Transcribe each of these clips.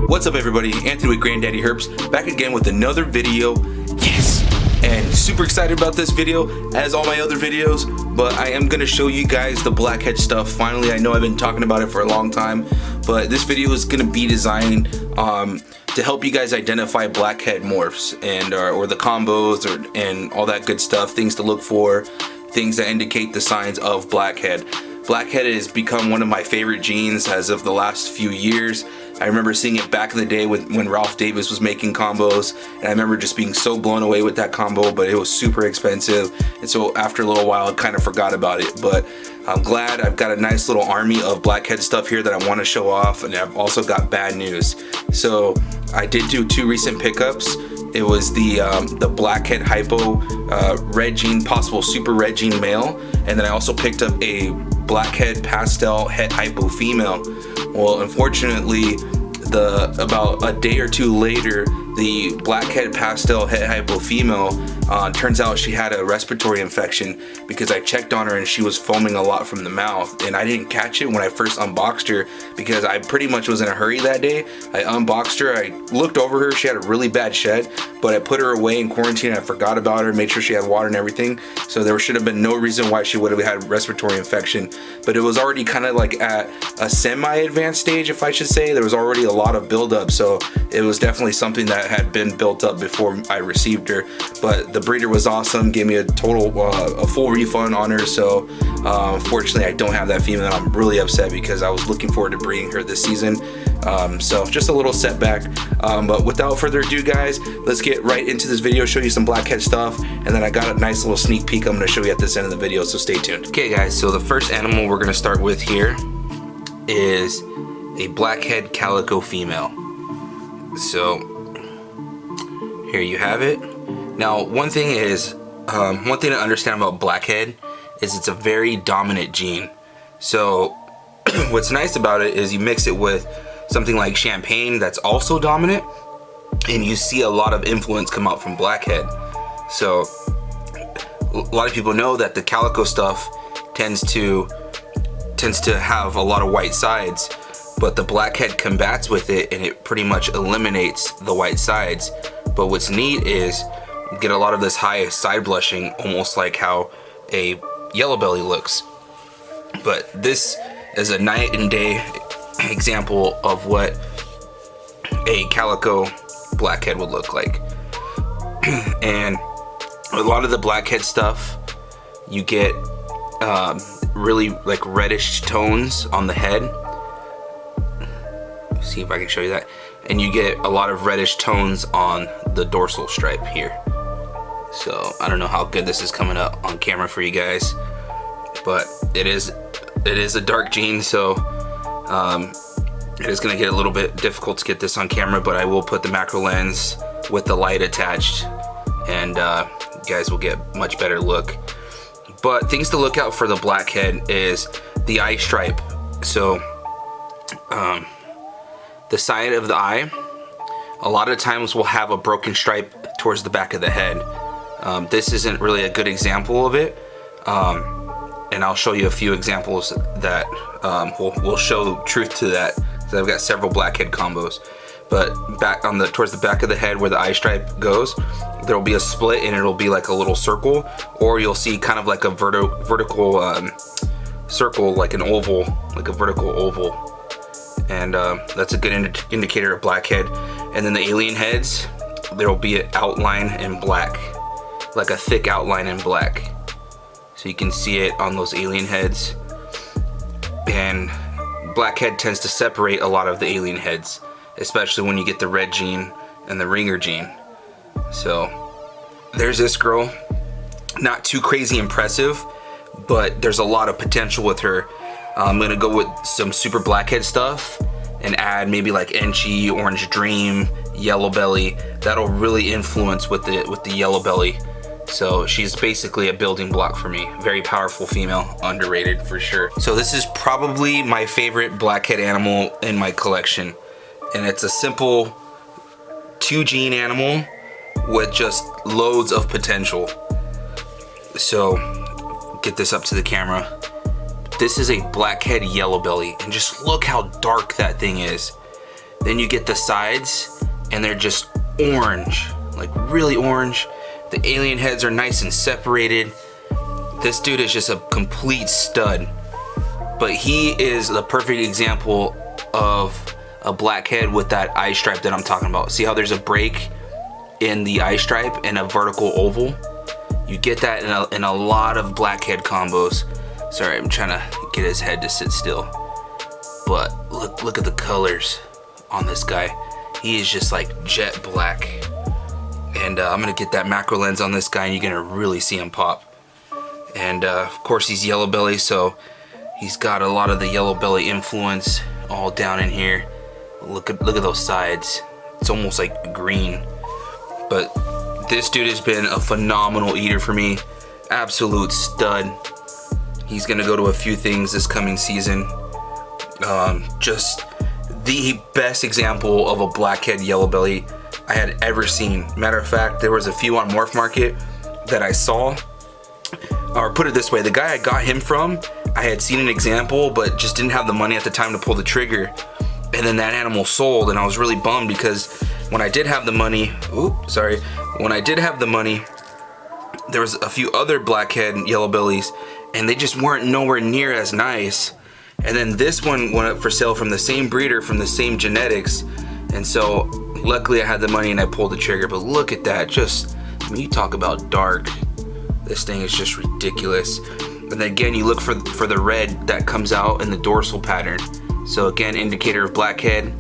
What's up everybody, Anthony with grand.daddy.herps, back again with another video. Yes! And super excited about this video, as all my other videos, but I am going to show you guys the Blackhead stuff. Finally, I know I've been talking about it for a long time, but this video is going to be designed to help you guys identify Blackhead morphs and or the combos and all that good stuff, things to look for, things that indicate the signs of Blackhead. Blackhead has become one of my favorite genes as of the last few years. I remember seeing it back in the day when Ralph Davis was making combos, and I remember just being so blown away with that combo, but it was super expensive, and so after a little while I kind of forgot about it. But I'm glad I've got a nice little army of Blackhead stuff here that I want to show off, and I've also got bad news. So I did do two recent pickups. It was the Blackhead Hypo red gene, possible super red gene male, and then I also picked up a Blackhead Pastel Het Hypo female. Well, unfortunately, about a day or two later, the Blackhead Pastel Het Hypo female turns out she had a respiratory infection, because I checked on her and she was foaming a lot from the mouth, and I didn't catch it when I first unboxed her because I pretty much was in a hurry that day. I unboxed her, I looked over her, she had a really bad shed, but I put her away in quarantine and I forgot about her, made sure she had water and everything, so there should have been no reason why she would have had respiratory infection. But it was already kind of like at a semi-advanced stage, if I should say. There was already a lot of buildup, so it was definitely something that had been built up before I received her. But the breeder was awesome, gave me a full refund on her, so unfortunately I don't have that female, and I'm really upset because I was looking forward to breeding her this season. So just a little setback, but without further ado guys, let's get right into this video, show you some Blackhead stuff, and then I got a nice little sneak peek I'm going to show you at this end of the video, so stay tuned. Okay guys, so the first animal we're going to start with here is a Blackhead Calico female. So here you have it. Now one thing to understand about Blackhead is it's a very dominant gene. So what's nice about it is you mix it with something like champagne that's also dominant, and you see a lot of influence come out from Blackhead. So a lot of people know that the Calico stuff tends to have a lot of white sides, but the Blackhead combats with it and it pretty much eliminates the white sides. But what's neat is you get a lot of this high side blushing, almost like how a Yellowbelly looks. But this is a night and day example of what a Calico Blackhead would look like. And a lot of the Blackhead stuff, you get really like reddish tones on the head. See if I can show you that. And you get a lot of reddish tones on the dorsal stripe here. So I don't know how good this is coming up on camera for you guys, but it is a dark gene, so it is going to get a little bit difficult to get this on camera, but I will put the macro lens with the light attached, and you guys will get much better look. But things to look out for the Blackhead is the eye stripe. So the side of the eye, a lot of times will have a broken stripe towards the back of the head. This isn't really a good example of it, and I'll show you a few examples that will show truth to that, because I've got several Blackhead combos. But back on towards the back of the head where the eye stripe goes, there will be a split and it'll be like a little circle, or you'll see kind of like a vertical circle, like an oval, like a vertical oval. And that's a good indicator of Blackhead. And then the alien heads, there will be an outline in black, like a thick outline in black. So you can see it on those alien heads. And Blackhead tends to separate a lot of the alien heads, especially when you get the red gene and the ringer gene. So there's this girl, not too crazy impressive, but there's a lot of potential with her. I'm gonna go with some super Blackhead stuff and add maybe like Enchi, Orange Dream, Yellowbelly. That'll really influence with the Yellowbelly. So she's basically a building block for me. Very powerful female, underrated for sure. So this is probably my favorite Blackhead animal in my collection, and it's a simple two gene animal with just loads of potential. So get this up to the camera. This is a Blackhead Yellowbelly, and just look how dark that thing is. Then you get the sides and they're just orange, like really orange. The alien heads are nice and separated. This dude is just a complete stud. But he is the perfect example of a blackhead with that eye stripe that I'm talking about. See how there's a break in the eye stripe and a vertical oval? You get that in a lot of blackhead combos. Sorry, I'm trying to get his head to sit still. But look at the colors on this guy. He is just like jet black. And I'm gonna get that macro lens on this guy and you're gonna really see him pop. And of course he's yellow belly, so he's got a lot of the yellow belly influence all down in here. Look at those sides. It's almost like green. But this dude has been a phenomenal eater for me. Absolute stud. He's gonna go to a few things this coming season. Just the best example of a blackhead yellow belly I had ever seen. Matter of fact, there was a few on Morph Market that I saw. Or put it this way, the guy I got him from, I had seen an example but just didn't have the money at the time to pull the trigger. And then that animal sold and I was really bummed because when I did have the money, when I did have the money, there was a few other blackhead yellow bellies and they just weren't nowhere near as nice. And then this one went up for sale from the same breeder, from the same genetics. And so luckily I had the money and I pulled the trigger. But look at that, just, I mean, you talk about dark. This thing is just ridiculous. And then again, you look for the red that comes out in the dorsal pattern. So again, indicator of blackhead.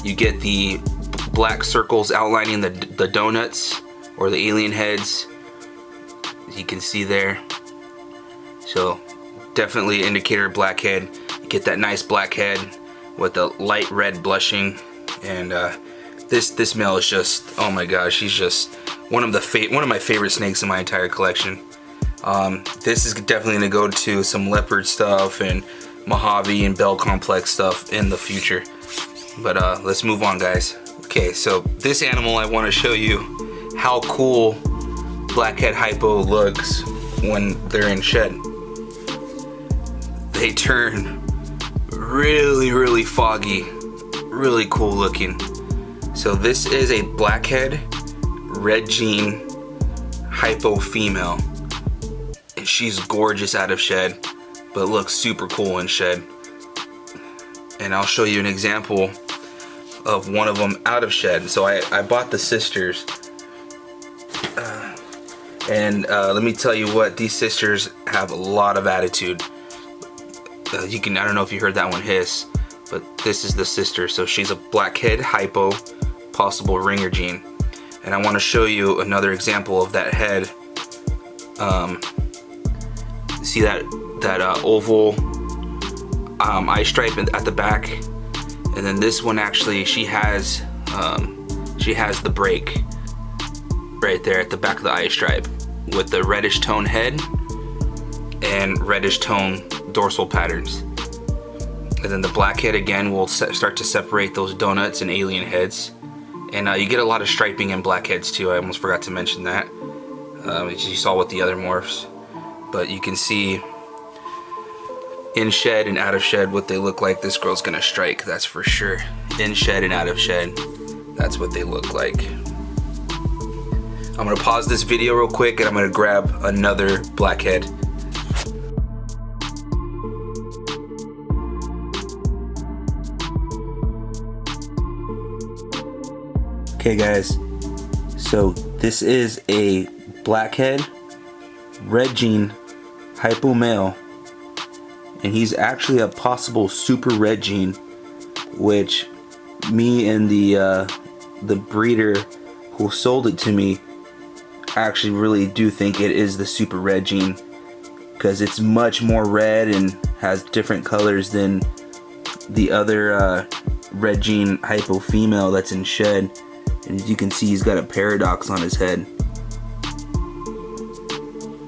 You get the black circles outlining the donuts or the alien heads, as you can see there. So definitely indicator of blackhead. You get that nice blackhead with the light red blushing. And this male is just, oh my gosh, he's just one of my favorite snakes in my entire collection. This is definitely gonna go to some leopard stuff and Mojave and Bell Complex stuff in the future. But let's move on, guys. Okay, so this animal, I want to show you how cool Blackhead Hypo looks when they're in shed. They turn really foggy, really cool looking. So this is a Blackhead Red Gene Hypo female. And she's gorgeous out of shed, but looks super cool in shed. And I'll show you an example of one of them out of shed. So I bought the sisters. Let me tell you what, these sisters have a lot of attitude. I don't know if you heard that one hiss, but this is the sister. So she's a Blackhead Hypo, possible ringer gene. And I want to show you another example of that head. See that oval eye stripe at the back, and then this one actually she has the break right there at the back of the eye stripe with the reddish tone head and reddish tone dorsal patterns. And then the blackhead again will start to separate those donuts and alien heads, and you get a lot of striping in blackheads too. I almost forgot to mention that, as you saw with the other morphs. But you can see in shed and out of shed what they look like. This girl's gonna strike, that's for sure. In shed and out of shed, that's what they look like. I'm gonna pause this video real quick and I'm gonna grab another blackhead. Okay guys, so this is a Blackhead Red Gene Hypo male, and he's actually a possible super red gene, which me and the breeder who sold it to me actually really do think it is the super red gene, because it's much more red and has different colors than the other Red Gene Hypo female that's in shed. And as you can see, he's got a paradox on his head.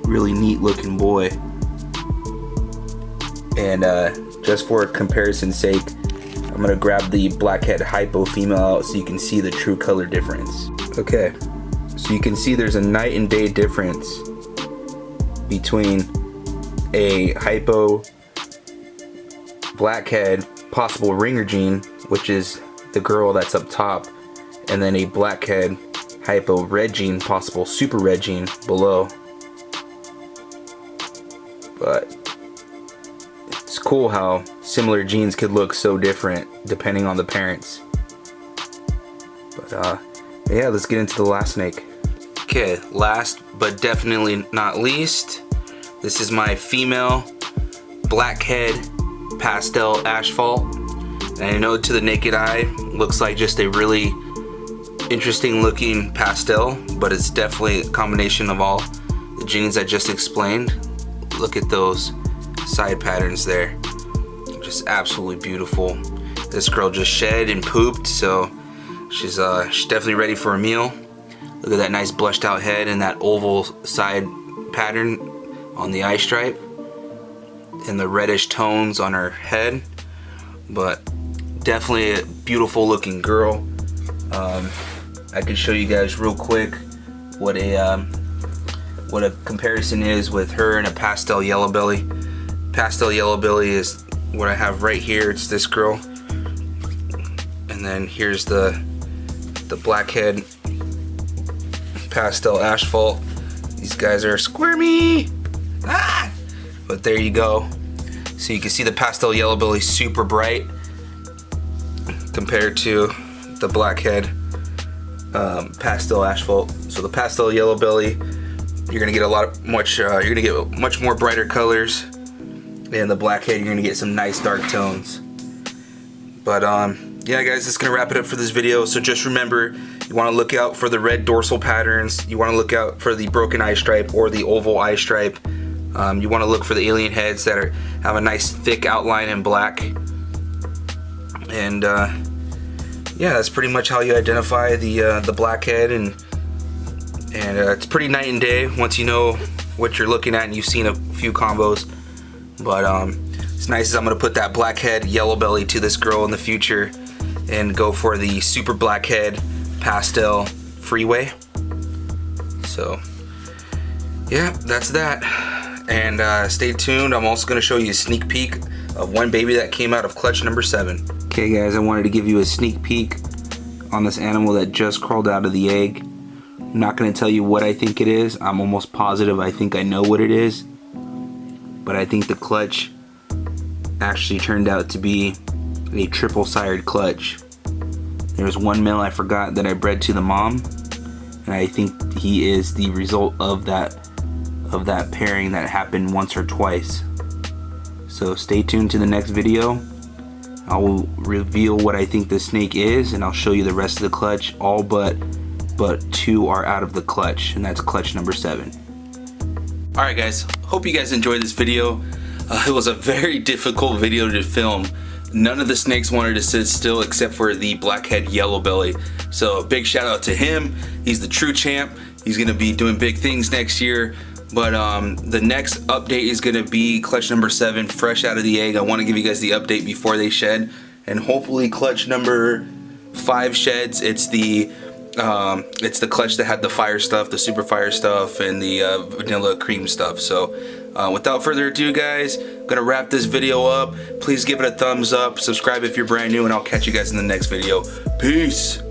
Really neat looking boy. And just for comparison's sake, I'm gonna grab the Blackhead Hypo female out so you can see the true color difference. Okay, so you can see there's a night and day difference between a Hypo Blackhead possible ringer gene, which is the girl that's up top, and then a Blackhead Hypo red gene, possible super red gene below. But it's cool how similar genes could look so different depending on the parents. But yeah, let's get into the last snake. Okay, last but definitely not least, this is my female Blackhead Pastel Asphalt. And I know to the naked eye looks like just a really interesting looking pastel, but it's definitely a combination of all the genes I just explained. Look at those side patterns there, just absolutely beautiful. This girl just shed and pooped, so she's definitely ready for a meal. Look at that nice blushed out head and that oval side pattern on the eye stripe and the reddish tones on her head. But definitely a beautiful looking girl. I can show you guys real quick what a comparison is with her and a pastel yellow belly. Pastel yellow belly is what I have right here. It's this girl, and then here's the Blackhead Pastel Asphalt. These guys are squirmy. Ah! But there you go. So you can see the pastel yellow belly super bright compared to the Blackhead Pastel Asphalt. So the pastel yellow belly, you're gonna get much more brighter colors, and the Blackhead you're gonna get some nice dark tones. But yeah guys, that's gonna wrap it up for this video. So just remember, you want to look out for the red dorsal patterns, you want to look out for the broken eye stripe or the oval eye stripe, you want to look for the alien heads that have a nice thick outline in black, and yeah, that's pretty much how you identify the Blackhead, and it's pretty night and day once you know what you're looking at and you've seen a few combos. But it's nice as I'm gonna put that Blackhead yellow belly to this girl in the future and go for the super Blackhead Pastel Freeway. So yeah, that's that. And stay tuned, I'm also gonna show you a sneak peek of one baby that came out of clutch number 7. Okay guys, I wanted to give you a sneak peek on this animal that just crawled out of the egg. I'm not going to tell you what I think it is. I'm almost positive I think I know what it is. But I think the clutch actually turned out to be a triple sired clutch. There's one male I forgot that I bred to the mom, and I think he is the result of that pairing that happened once or twice. So stay tuned to the next video. I will reveal what I think the snake is, and I'll show you the rest of the clutch. All but 2 are out of the clutch, and that's clutch number 7. Alright guys, hope you guys enjoyed this video. It was a very difficult video to film. None of the snakes wanted to sit still except for the Blackhead yellow belly. So a big shout out to him. He's the true champ. He's gonna be doing big things next year. But the next update is gonna be clutch number 7, fresh out of the egg. I want to give you guys the update before they shed, and hopefully clutch number 5 sheds. It's the clutch that had the fire stuff, the super fire stuff, and the vanilla cream stuff. So without further ado guys, I'm gonna wrap this video up. Please give it a thumbs up, subscribe if you're brand new, and I'll catch you guys in the next video. Peace.